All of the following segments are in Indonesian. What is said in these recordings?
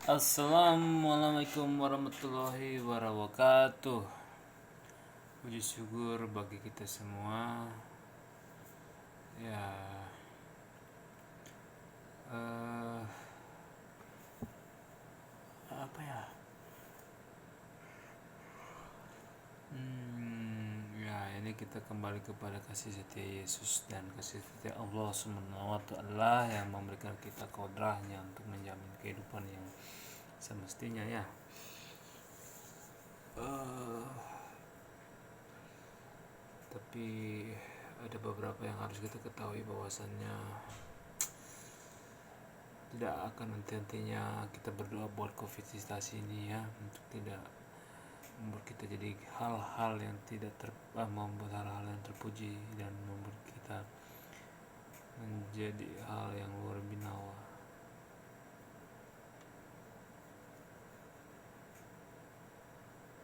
Assalamualaikum warahmatullahi wabarakatuh. Puji syukur bagi kita semua. Ya, apa ya? Ya, ini kita kembali kepada kasih setia Yesus dan kasih setia Allah Subhanahu wa Ta'ala yang memberikan kita kodrahnya untuk menjamin kehidupan yang semestinya ya. Tapi ada beberapa yang harus kita ketahui bahwasannya tidak akan henti-hentinya kita berdoa buat COVID-19 ini ya, untuk tidak membuat kita jadi hal-hal yang tidak membuat hal-hal yang terpuji dan membuat kita menjadi hal yang luar binawa.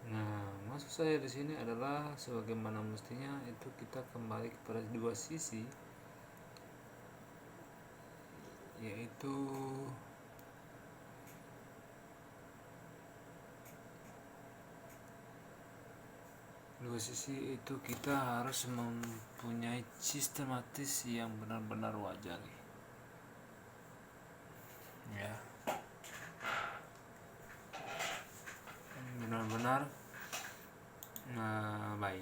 Nah, maksud saya di sini adalah sebagaimana mestinya itu kita kembali kepada dua sisi, yaitu dua sisi itu kita harus mempunyai sistematis yang benar-benar wajar ya, benar-benar baik.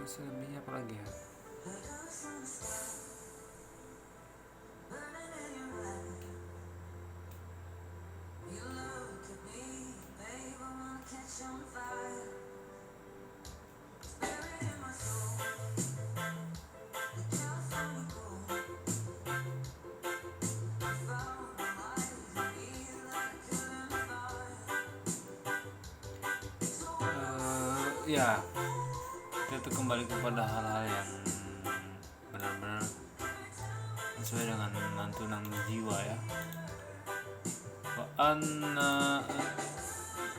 Selebihnya apa lagi ya? Ya, kita kembali kepada hal-hal yang benar-benar sesuai dengan lantunan jiwa ya.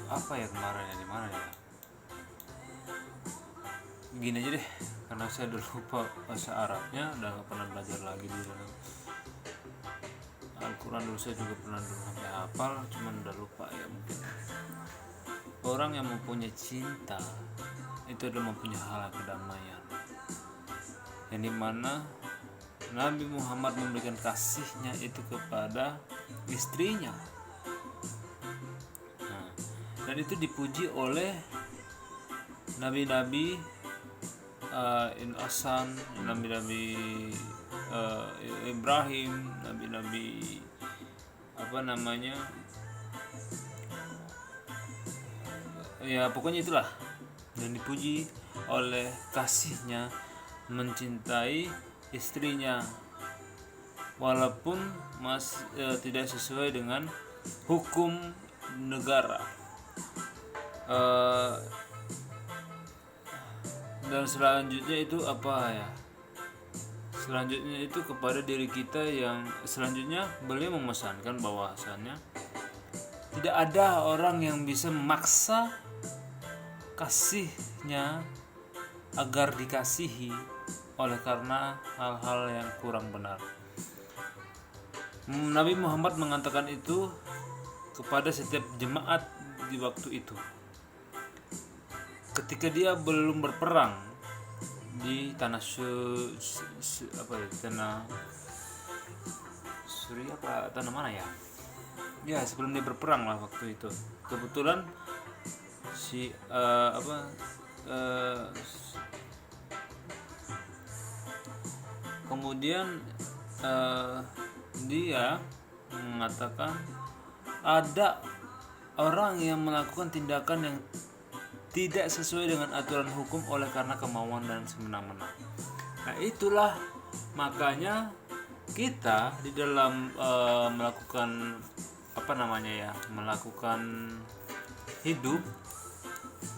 Apa ya kemarin ya, di mana ya? Gini aja deh, karena saya udah lupa bahasa Arabnya, udah gak pernah belajar lagi di dalam Al-Quran. Dulu saya juga pernah sampai hafal, cuman udah lupa ya. Mungkin orang yang mempunyai cinta itu adalah mempunyai hal kedamaian, yang dimana Nabi Muhammad memberikan kasihnya itu kepada istrinya. Nah, dan itu dipuji oleh nabi-nabi Insan, nabi-nabi Ibrahim, nabi-nabi ya pokoknya itulah, dan dipuji oleh kasihnya mencintai istrinya walaupun tidak sesuai dengan hukum negara. Dan selanjutnya itu apa ya? Selanjutnya itu kepada diri kita yang selanjutnya beliau memesankan bahwasannya tidak ada orang yang bisa memaksa kasihnya agar dikasihi oleh karena hal-hal yang kurang benar. Nabi Muhammad mengatakan itu kepada setiap jemaat di waktu itu, ketika dia belum berperang di tanah Suriah apa tanah mana ya? Ya, sebelum dia berperang lah waktu itu. Kebetulan kemudian dia mengatakan ada orang yang melakukan tindakan yang tidak sesuai dengan aturan hukum oleh karena kemauan dan semena-mena. Nah, itulah makanya kita di dalam melakukan hidup,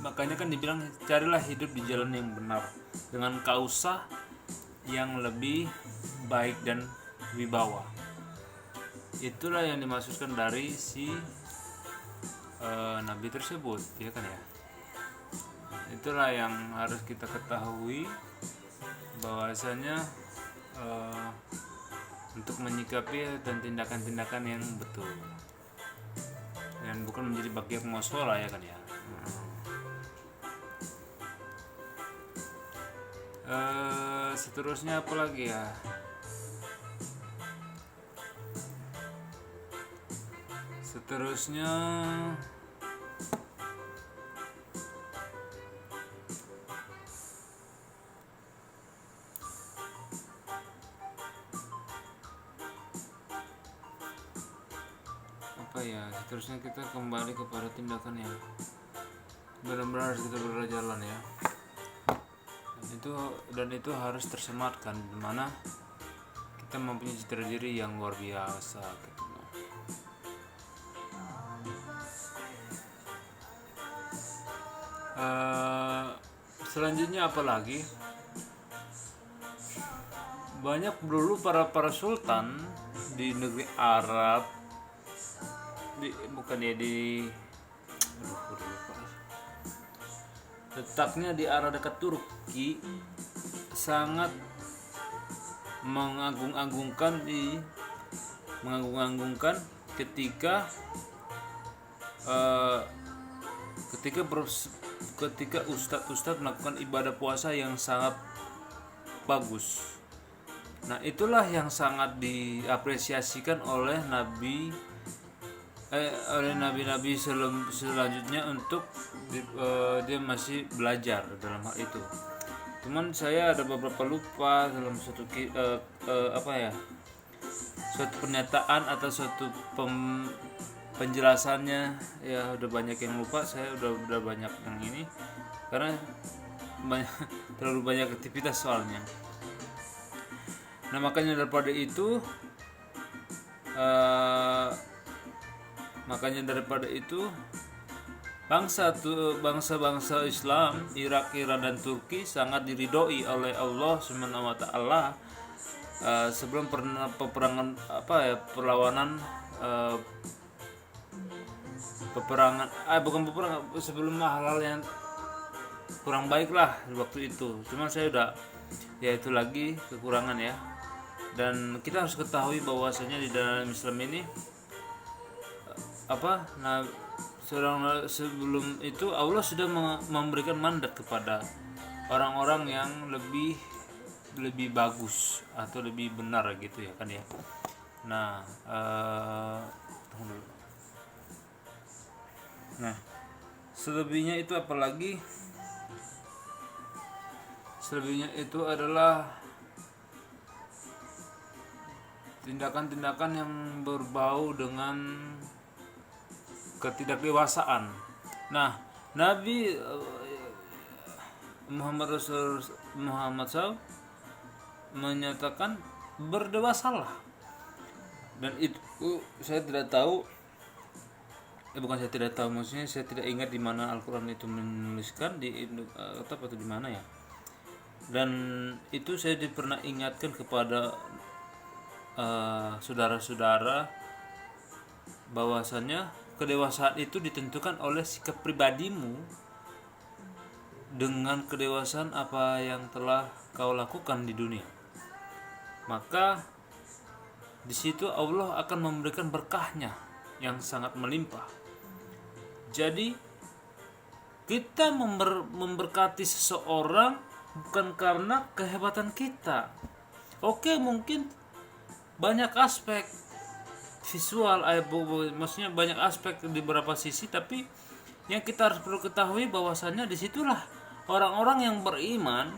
makanya kan dibilang carilah hidup di jalan yang benar dengan kausah yang lebih baik dan wibawa. Itulah yang dimaksudkan dari si nabi tersebut, ya kan ya. Itulah yang harus kita ketahui, bahwasanya untuk menyikapi dan tindakan-tindakan yang betul dan bukan menjadi bagian musola, ya kan ya. Seterusnya apa lagi ya? Seterusnya apa ya? Seterusnya kita kembali kepada tindakan yang benar-benar harus kita berjalan ya. Dan itu harus tersematkan, dimana kita mempunyai citra diri yang luar biasa gitu. Selanjutnya apa lagi? Banyak dulu para sultan di negeri Arab, letaknya di arah dekat Turki, sangat mengagung-agungkan ketika ustadz melakukan ibadah puasa yang sangat bagus. Nah, itulah yang sangat diapresiasikan oleh nabi-nabi selanjutnya untuk dia masih belajar dalam hal itu. Cuman saya ada beberapa lupa dalam suatu suatu pernyataan atau suatu penjelasannya, ya udah banyak yang lupa. Saya udah banyak yang ini karena terlalu banyak aktivitas soalnya. Nah, makanya daripada itu bangsa-bangsa Islam Irak, Iran dan Turki sangat diridhoi oleh Allah Subhanahu wa taala sebelum sebelum hal-hal yang kurang baik lah waktu itu. Cuman saya udah, ya itu lagi kekurangan ya. Dan kita harus ketahui bahwasanya di dalam Islam ini sebelum itu Allah sudah memberikan mandat kepada orang-orang yang lebih bagus atau lebih benar gitu ya kan ya. Nah, selebihnya itu apalagi? Selebihnya itu adalah tindakan-tindakan yang berbau dengan ketidakdewasaan. Nah, Nabi Muhammad SAW menyatakan berdewasalah. Dan itu saya tidak tahu, maksudnya saya tidak ingat di mana Al-Qur'an itu menuliskan atau di mana ya. Dan itu saya pernah ingatkan kepada saudara-saudara bahwasannya kedewasaan itu ditentukan oleh sikap pribadimu dengan kedewasaan apa yang telah kau lakukan di dunia. Maka di situ Allah akan memberikan berkahnya yang sangat melimpah. Jadi kita memberkati seseorang bukan karena kehebatan kita. Oke, mungkin banyak aspek visual, maksudnya banyak aspek di beberapa sisi, tapi yang kita harus perlu ketahui bahwasannya disitulah orang-orang yang beriman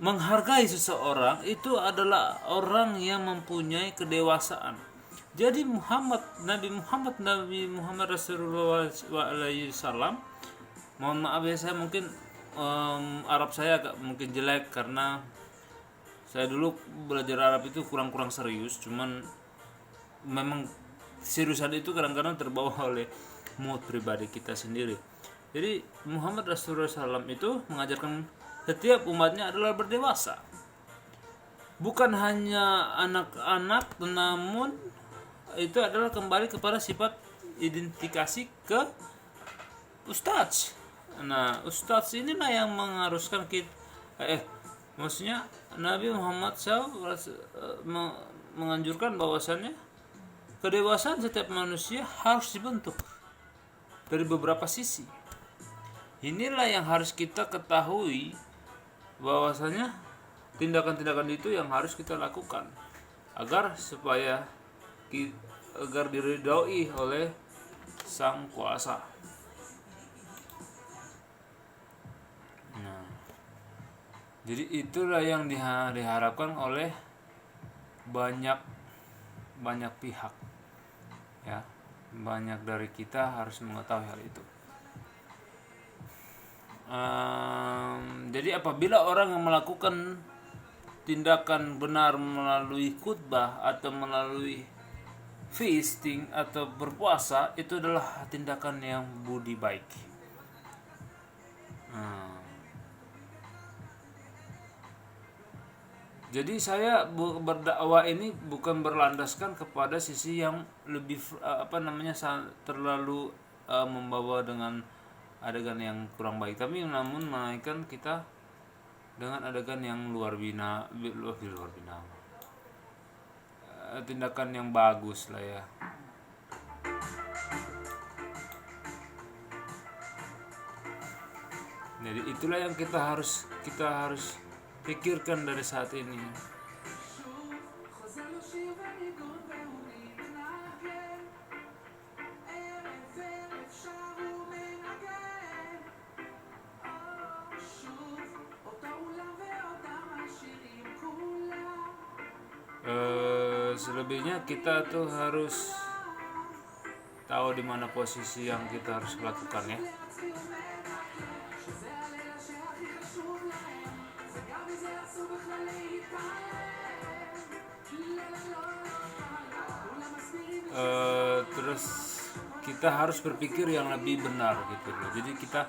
menghargai seseorang itu adalah orang yang mempunyai kedewasaan. Jadi Nabi Muhammad Rasulullah SAW, mohon maaf ya, saya mungkin Arab saya agak mungkin jelek karena saya dulu belajar Arab itu kurang serius. Cuman memang seriusan itu kadang-kadang terbawa oleh mood pribadi kita sendiri. Jadi Muhammad Rasulullah SAW itu mengajarkan setiap umatnya adalah berdewasa. bukan hanya anak-anak, namun itu adalah kembali kepada sifat identifikasi ke ustadz. Nah, ustadz inilah yang mengharuskan kita, maksudnya Nabi Muhammad SAW menganjurkan bahwasannya kedewasaan setiap manusia harus dibentuk dari beberapa sisi. Inilah yang harus kita ketahui, bahwasanya tindakan-tindakan itu yang harus kita lakukan agar diridhoi oleh Sang Kuasa. Nah, jadi itulah yang diharapkan oleh banyak pihak, ya. Banyak dari kita harus mengetahui hal itu. Jadi apabila orang yang melakukan tindakan benar melalui khutbah atau melalui feasting atau berpuasa, itu adalah tindakan yang budi baik. Jadi saya berdakwah ini bukan berlandaskan kepada sisi yang lebih terlalu membawa dengan adegan yang kurang baik, tapi namun menaikkan kita dengan adegan yang luar biasa, tindakan yang bagus lah ya. Jadi itulah yang kita harus pikirkan dari saat ini. Selebihnya kita tuh harus tahu di mana posisi yang kita harus lakukan ya. Terus kita harus berpikir yang lebih benar gitu loh. Jadi kita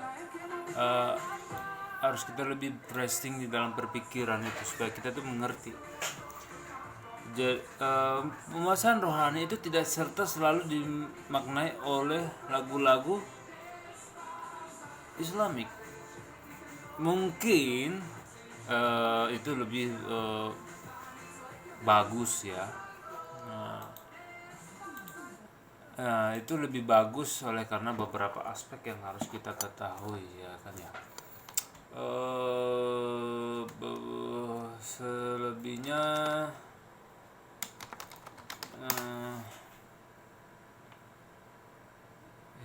harus lebih resting di dalam perpikiran itu supaya kita tuh mengerti. Pembahasan rohani itu tidak serta selalu dimaknai oleh lagu-lagu Islamik. Mungkin itu lebih bagus ya. Itu lebih bagus oleh karena beberapa aspek yang harus kita ketahui ya kan ya. Selebihnya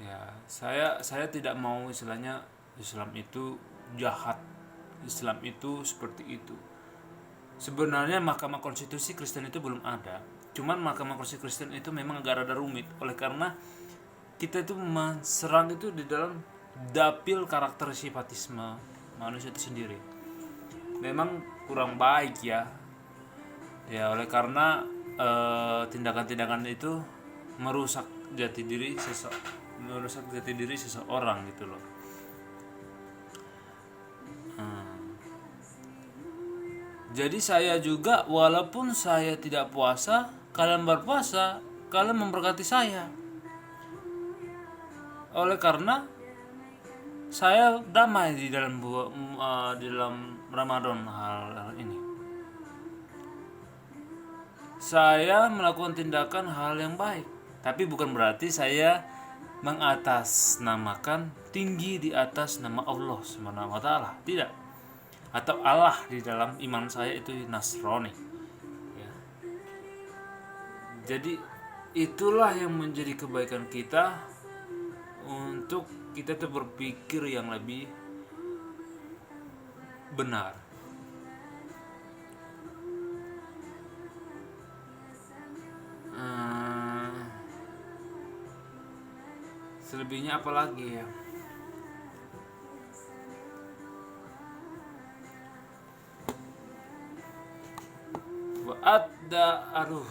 ya saya tidak mau istilahnya Islam itu jahat, Islam itu seperti itu. Sebenarnya Mahkamah Konstitusi Kristen itu belum ada. Cuman Mahkamah Konstitusi Kristen itu memang agak rada rumit oleh karena kita itu serang itu di dalam dapil karakter simpatisme manusia itu sendiri. Memang kurang baik ya. Ya oleh karena tindakan-tindakan itu merusak jati diri seseorang gitu loh. Jadi saya juga walaupun saya tidak puasa, kalian berpuasa, kalian memberkati saya. Oleh karena saya damai di dalam Ramadan hal ini. Saya melakukan tindakan hal yang baik, tapi bukan berarti saya mengatasnamakan tinggi di atas nama Allah Subhanahu wa taala. Tidak. Atau Allah di dalam iman saya itu Nasrani. Ya. Jadi itulah yang menjadi kebaikan kita untuk kita tuh berpikir yang lebih benar. Selebihnya apa lagi ya?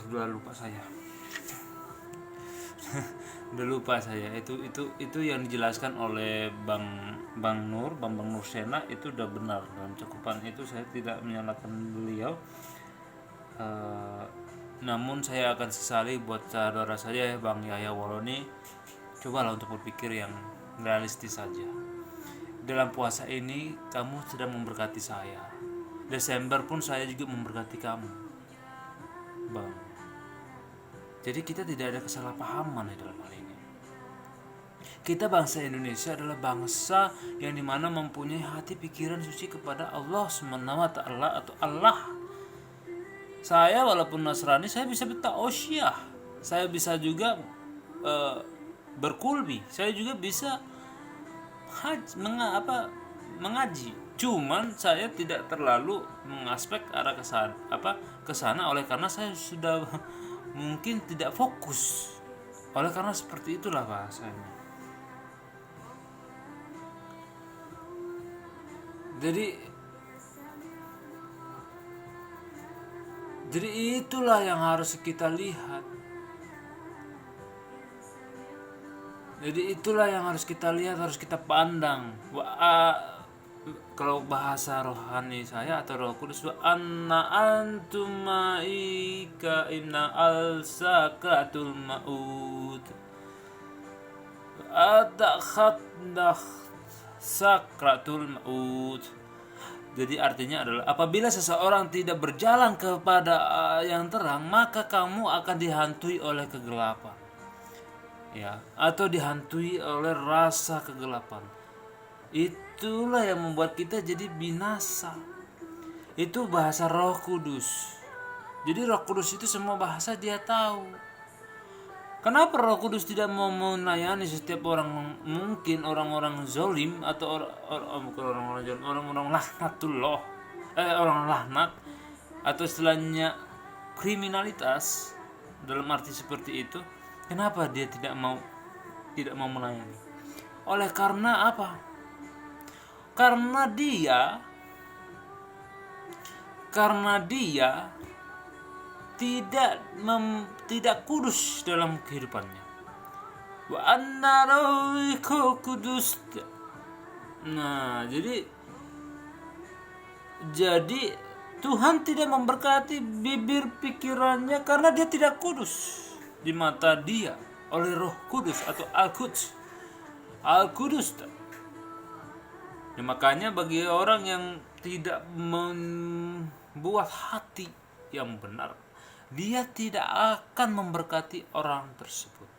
Udah lupa saya. Itu yang dijelaskan oleh Bang Nur Sena itu udah benar dalam cakupan itu. Saya tidak menyalahkan beliau. Eh, namun saya akan sesali buat saudara saya Bang Yahya Woloni. Cobalah untuk berpikir yang realistis saja. Dalam puasa ini kamu sedang memberkati saya. Desember pun saya juga memberkati kamu, Bang. Jadi kita tidak ada kesalahpahaman di dalam hal ini. Kita bangsa Indonesia adalah bangsa yang dimana mempunyai hati pikiran suci kepada Allah SWT atau Allah. Saya walaupun Nasrani, saya bisa bertausiah, saya bisa juga berkulbi, saya juga bisa mengaji. Cuman saya tidak terlalu mengaspek arah kesana oleh karena saya sudah mungkin tidak fokus. Oleh karena seperti itulah bahasanya. Jadi itulah yang harus kita lihat. Jadi itulah yang harus kita lihat, harus kita pandang. Kalau bahasa rohani saya atau Roh Kudus, wa anna antum ma'ika inna al-sakratul maut. Adakhatdah sakratul maut. Jadi artinya adalah apabila seseorang tidak berjalan kepada yang terang, maka kamu akan dihantui oleh kegelapan. Ya, atau dihantui oleh rasa kegelapan. Itulah yang membuat kita jadi binasa. Itu bahasa Roh Kudus. Jadi Roh Kudus itu semua bahasa dia tahu. Kenapa Roh Kudus tidak mau melayani setiap orang, mungkin orang-orang zolim atau bukan orang-orang zolim, orang-orang laknatullah, orang laknat atau istilahnya kriminalitas dalam arti seperti itu. Kenapa dia tidak mau melayani? Oleh karena apa? Karena dia tidak kudus dalam kehidupannya. Wa anna ruhiku kudus. Nah, jadi Tuhan tidak memberkati bibir pikirannya karena dia tidak kudus di mata dia oleh Roh Kudus atau Al-Quds. Ya, makanya bagi orang yang tidak membuat hati yang benar, dia tidak akan memberkati orang tersebut.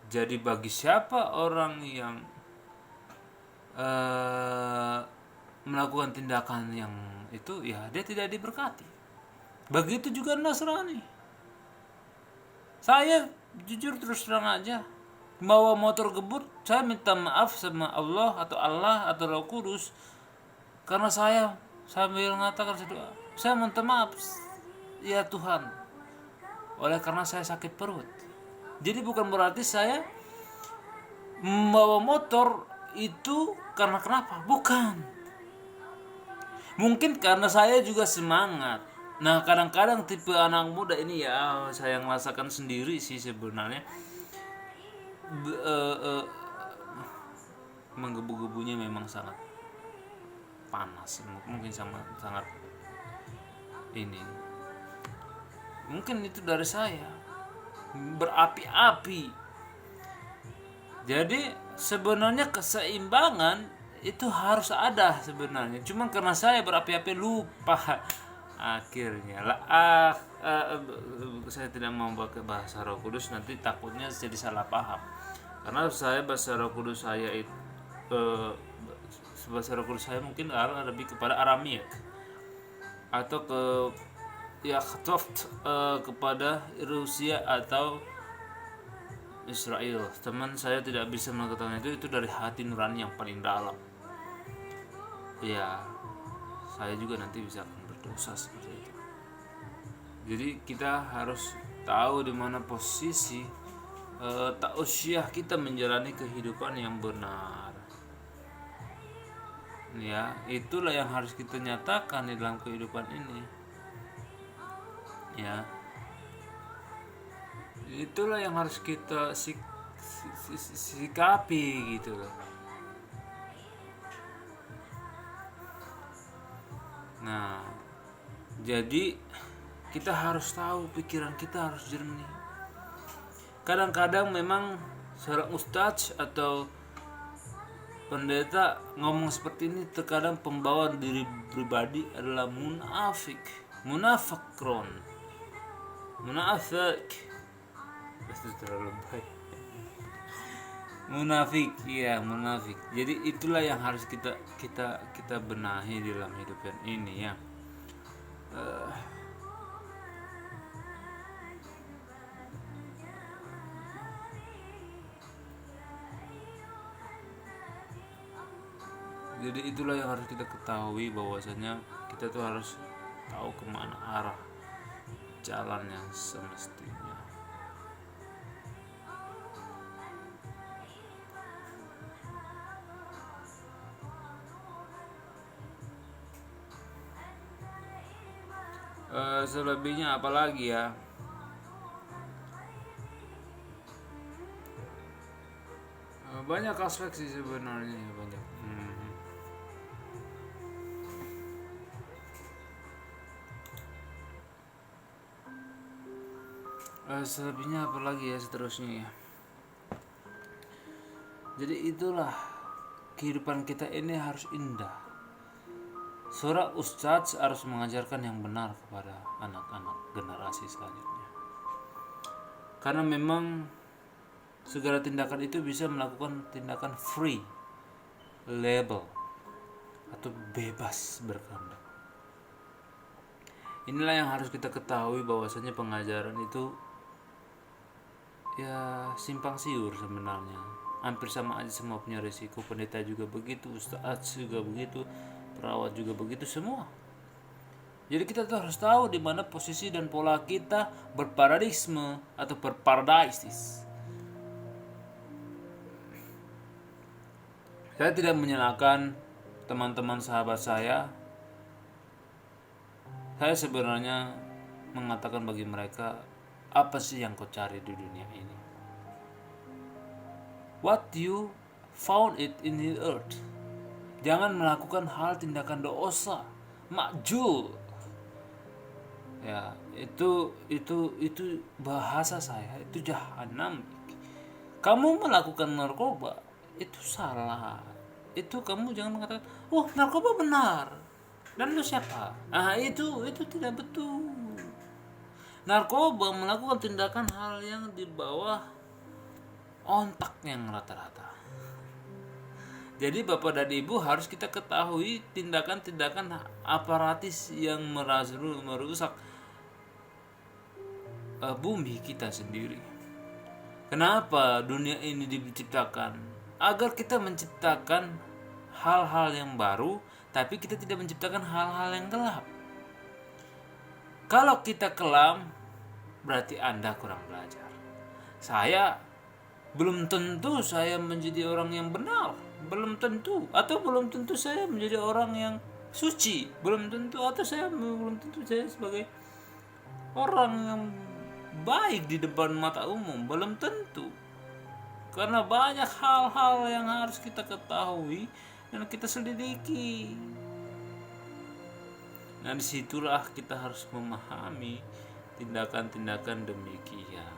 Jadi bagi siapa orang yang melakukan tindakan yang itu, ya dia tidak diberkati. Begitu juga Nasrani. Saya jujur terus terang aja, bawa motor gebut, saya minta maaf sama Allah atau Roh Kudus, karena saya sambil mengatakan saya minta maaf ya Tuhan, oleh karena saya sakit perut. Jadi bukan berarti saya membawa motor itu karena kenapa? Bukan. Mungkin karena saya juga semangat. Nah, kadang-kadang tipe anak muda ini ya saya merasakan sendiri sih sebenarnya. Menggebu-gebunya memang sangat panas, mungkin sangat ini. Mungkin itu dari saya berapi-api. Jadi sebenarnya keseimbangan itu harus ada sebenarnya. Cuma karena saya berapi-api lupa akhirnya saya tidak mau pakai bahasa Roh Kudus, nanti takutnya jadi salah paham. Karena saya bahasa Roh Kudus saya itu bahasa Roh Kudus saya mungkin lebih kepada Aramiak atau kepada Rusia atau Israel. Teman saya tidak bisa mengatakan itu dari hati nurani yang paling dalam. Ya, saya juga nanti bisa akan berdosa seperti itu. Jadi kita harus tahu di mana posisi tausiah kita menjalani kehidupan yang benar. Ya, itulah yang harus kita nyatakan di dalam kehidupan ini. Ya, itulah yang harus kita sikapi gitu loh. Nah, jadi Kita harus tahu, pikiran kita harus jernih. Kadang-kadang memang seorang ustadz atau pendeta ngomong seperti ini, terkadang pembawaan diri pribadi adalah munafik, munafakron, munafik. Itu terlalu baik. Munafik, ya munafik. Jadi itulah yang harus kita benahi dalam hidup ini ya. Jadi itulah yang harus kita ketahui, bahwasanya kita tuh harus tahu kemana arah jalan yang semestinya. Selebihnya apa lagi ya? Banyak aspek sih sebenarnya, banyak. Selebihnya apa lagi ya seterusnya ya. Jadi itulah, kehidupan kita ini harus indah. Seorang ustadz harus mengajarkan yang benar kepada anak-anak generasi selanjutnya. Karena memang segala tindakan itu bisa melakukan tindakan free label atau bebas berkehendak. Inilah yang harus kita ketahui, bahwasanya pengajaran itu ya simpang siur sebenarnya. Hampir sama aja, semua punya risiko. Pendeta juga begitu, ustadz juga begitu, perawat juga begitu, semua. Jadi kita tuh harus tahu di mana posisi dan pola kita berparadigma atau berparadaisis. Saya tidak menyalahkan teman-teman sahabat saya. Saya sebenarnya mengatakan bagi mereka, apa sih yang kau cari di dunia ini? What you found it in the earth. Jangan melakukan hal tindakan dosa, makjul. Ya, itu bahasa saya, itu jahanam. Kamu melakukan narkoba, itu salah. Itu kamu jangan mengatakan, "Oh, narkoba benar." Dan lu siapa? Itu tidak betul. Narkoba melakukan tindakan hal yang di bawah ontak yang rata-rata. Jadi Bapak dan Ibu harus kita ketahui tindakan-tindakan aparatis yang merusak bumi kita sendiri. Kenapa dunia ini diciptakan? Agar kita menciptakan hal-hal yang baru, tapi kita tidak menciptakan hal-hal yang gelap. Kalau kita kelam, berarti Anda kurang belajar. Saya belum tentu saya menjadi orang yang benar, belum tentu. Atau belum tentu saya menjadi orang yang suci, belum tentu. Atau belum tentu saya sebagai orang yang baik di depan mata umum, belum tentu. Karena banyak hal-hal yang harus kita ketahui dan kita selidiki. Nah, disitulah kita harus memahami tindakan-tindakan demikian.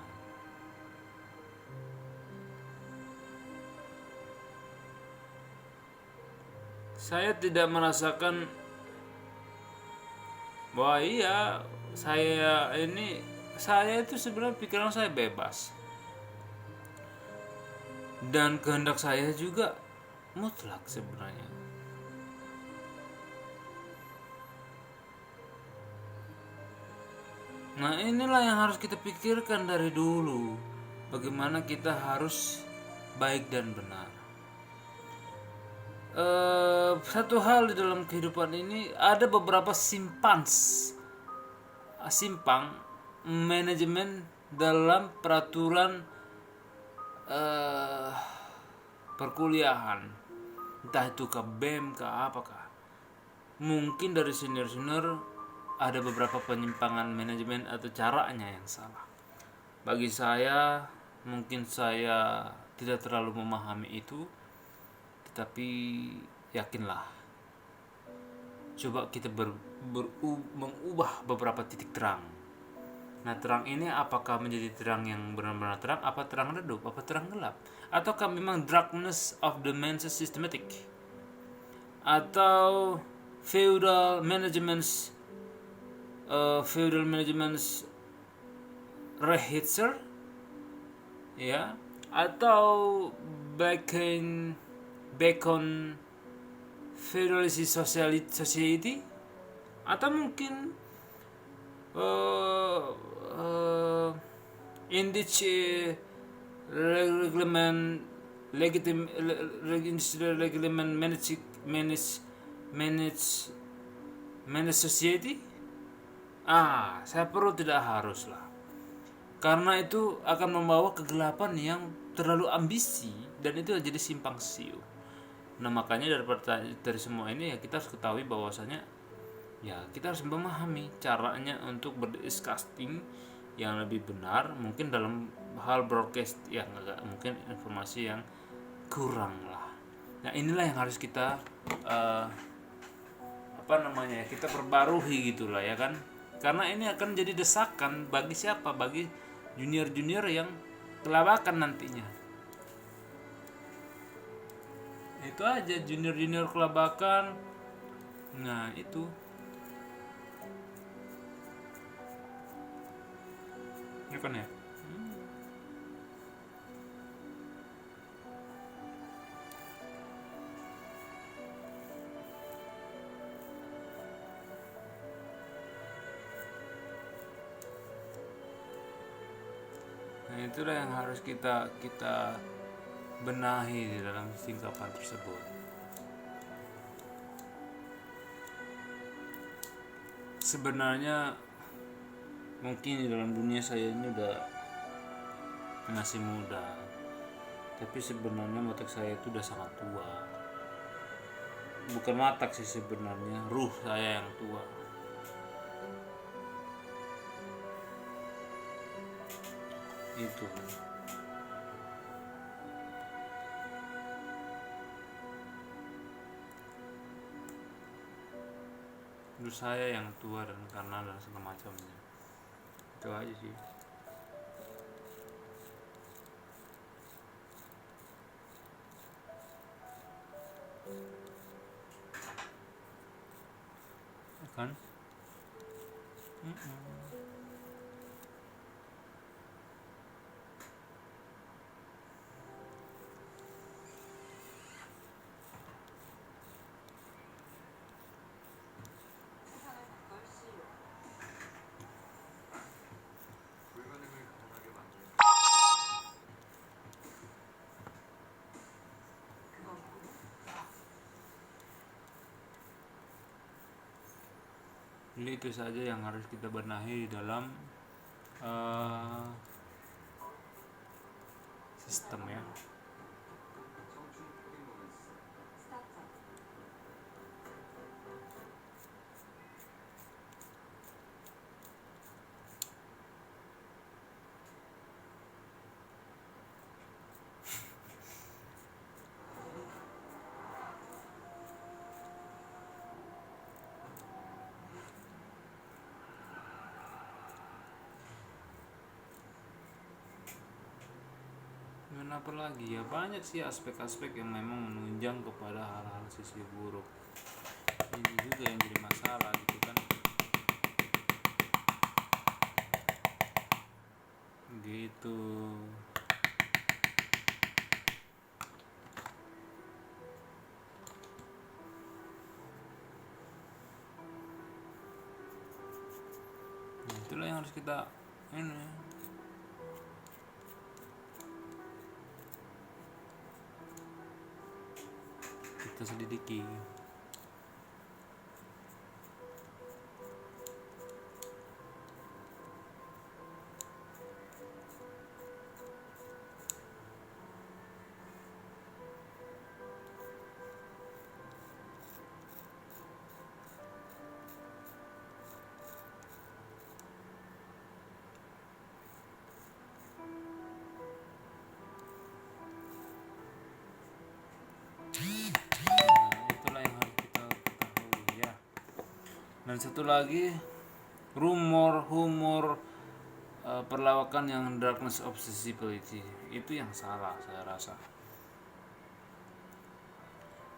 Saya tidak merasakan bahwa saya itu sebenarnya pikiran saya bebas. Dan kehendak saya juga mutlak sebenarnya. Nah, inilah yang harus kita pikirkan dari dulu. Bagaimana kita harus baik dan benar. Satu hal di dalam kehidupan ini, ada beberapa simpang manajemen dalam peraturan perkuliahan, entah itu ke BEM ke apakah. Mungkin dari senior ada beberapa penyimpangan manajemen atau caranya yang salah. Bagi saya, mungkin saya tidak terlalu memahami itu, tetapi yakinlah, coba kita mengubah beberapa titik terang Nah, terang ini apakah menjadi terang yang benar-benar terang, apa terang redup, apa terang gelap? Ataukah memang darkness of the men's systematic? Atau feudal management's Rehitzer, ya, atau Bacon Feudalist Society, atau mungkin Indice Reglement Manage Society. Saya perlu tidak harus lah, karena itu akan membawa kegelapan yang terlalu ambisi dan itu jadi simpang siur. Nah, makanya dari semua ini ya kita harus ketahui bahwasanya ya kita harus memahami caranya untuk berdiscussing yang lebih benar, mungkin dalam hal broadcast yang agak mungkin informasi yang kurang lah. Nah, inilah yang harus kita kita perbarui gitulah ya kan, karena ini akan jadi desakan bagi siapa, bagi junior yang kelabakan nantinya. Itu aja, junior kelabakan. Nah, itu ya kan ya. Nah, itulah yang harus kita benahi di dalam singkapan tersebut. Sebenarnya mungkin di dalam dunia saya ini udah masih muda, tapi sebenarnya watak saya itu udah sangat tua. Bukan watak sih sebenarnya, ruh saya yang tua. Itu ruh saya yang tua dan karena dan segala macamnya. Itu aja sih. Kan? Jadi itu saja yang harus kita benahi dalam sistem ya. Apa lagi ya, banyak sih aspek-aspek yang memang menunjang kepada hal-hal sisi buruk. Ini juga yang jadi masalah gitu kan. Gitu. Nah, itulah yang harus kita selidiki. Dan satu lagi, rumor perlawakan yang darkness obsessibility itu yang salah saya rasa.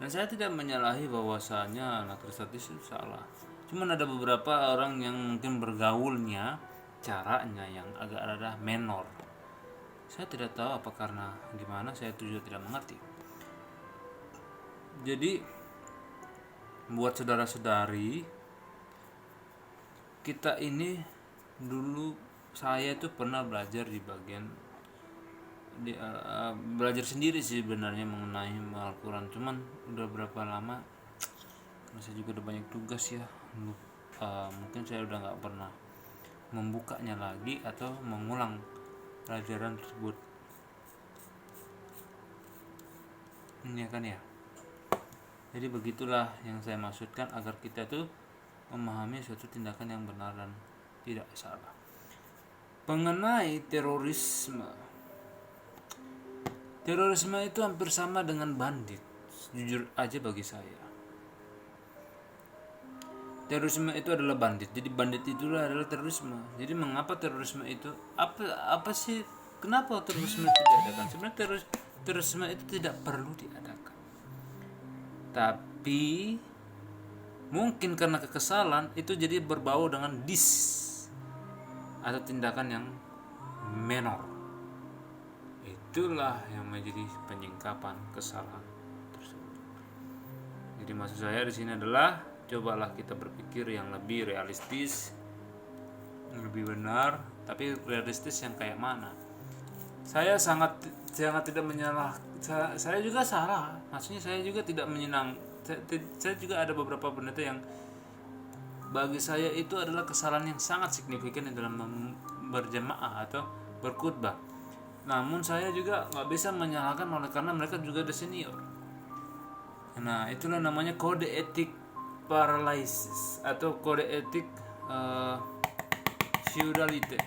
Dan saya tidak menyalahi bahwasanya narkistis itu salah. Cuman ada beberapa orang yang mungkin bergaulnya caranya yang agak rada menor. Saya tidak tahu apa karena gimana, saya juga tidak mengerti. Jadi buat saudara-saudari, kita ini dulu, saya itu pernah belajar di bagian belajar sendiri sih sebenarnya mengenai Al-Quran, cuman udah berapa lama karena saya juga udah banyak tugas ya, mungkin saya udah nggak pernah membukanya lagi atau mengulang pelajaran tersebut. Ini kan ya. Jadi begitulah yang saya maksudkan, agar kita tuh memahami suatu tindakan yang benar dan tidak salah. Mengenai terorisme itu hampir sama dengan bandit, jujur aja bagi saya. Terorisme itu adalah bandit, jadi bandit itulah adalah terorisme. Jadi mengapa terorisme itu apa sih, kenapa terorisme itu diadakan? Sebenarnya terorisme itu tidak perlu diadakan, tapi mungkin karena kekesalan itu jadi berbau dengan atau tindakan yang menor. Itulah yang menjadi penyingkapan kesalahan tersebut. Jadi maksud saya di sini adalah cobalah kita berpikir yang lebih realistis, lebih benar, tapi realistis yang kayak mana? Saya sangat tidak menyalah. Saya juga salah. Maksudnya saya juga tidak menyenang. Saya juga ada beberapa pendeta yang bagi saya itu adalah kesalahan yang sangat signifikan dalam berjemaah atau berkhutbah. Namun saya juga nggak bisa menyalahkan oleh karena mereka juga ada senior. Nah itulah namanya kode etik paralysis atau kode etik feudality.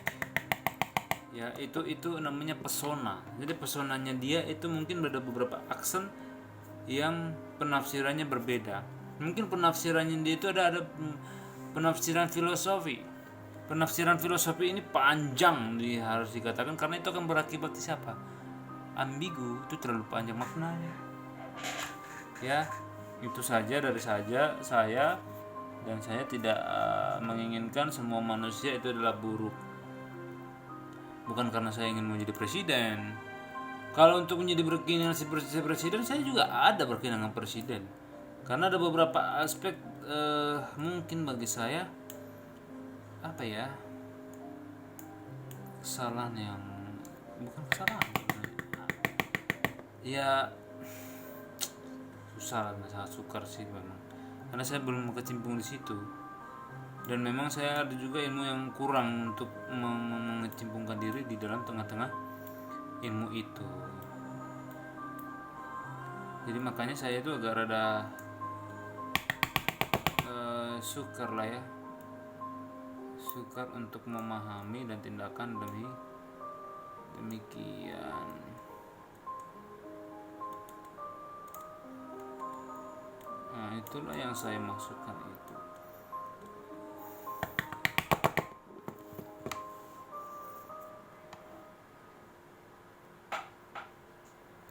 Ya itu namanya pesona. Jadi pesonanya dia itu mungkin ada beberapa aksen yang penafsirannya berbeda. Mungkin penafsirannya dia itu ada penafsiran filosofi. Penafsiran filosofi ini panjang harus dikatakan, karena itu akan berakibat di siapa? Ambigu, itu terlalu panjang maknanya. Ya, itu saja dari saya, dan saya tidak menginginkan semua manusia itu adalah buruk. Bukan karena saya ingin menjadi presiden. Kalau untuk menjadi berkeinginan seperti presiden, saya juga ada berkeinginan presiden. Karena ada beberapa aspek mungkin bagi saya kesalahan yang bukan kesalahan ya, susah, sangat sukar sih memang, karena saya belum kecimpung di situ, dan memang saya ada juga ilmu yang kurang untuk mengecimpungkan diri di dalam tengah-tengah ilmu itu. Jadi makanya saya itu agak rada sukar untuk memahami dan tindakan demikian. Nah itulah yang saya maksudkan itu.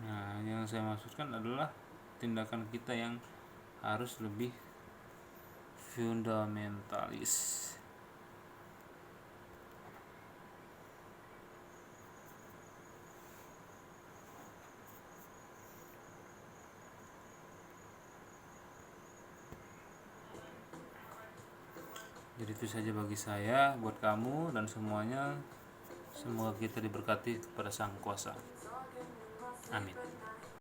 Nah yang saya maksudkan adalah tindakan kita yang harus lebih fundamentalis. Jadi itu saja bagi saya, buat kamu dan semuanya. Semoga kita diberkati kepada Sang Kuasa. Amin.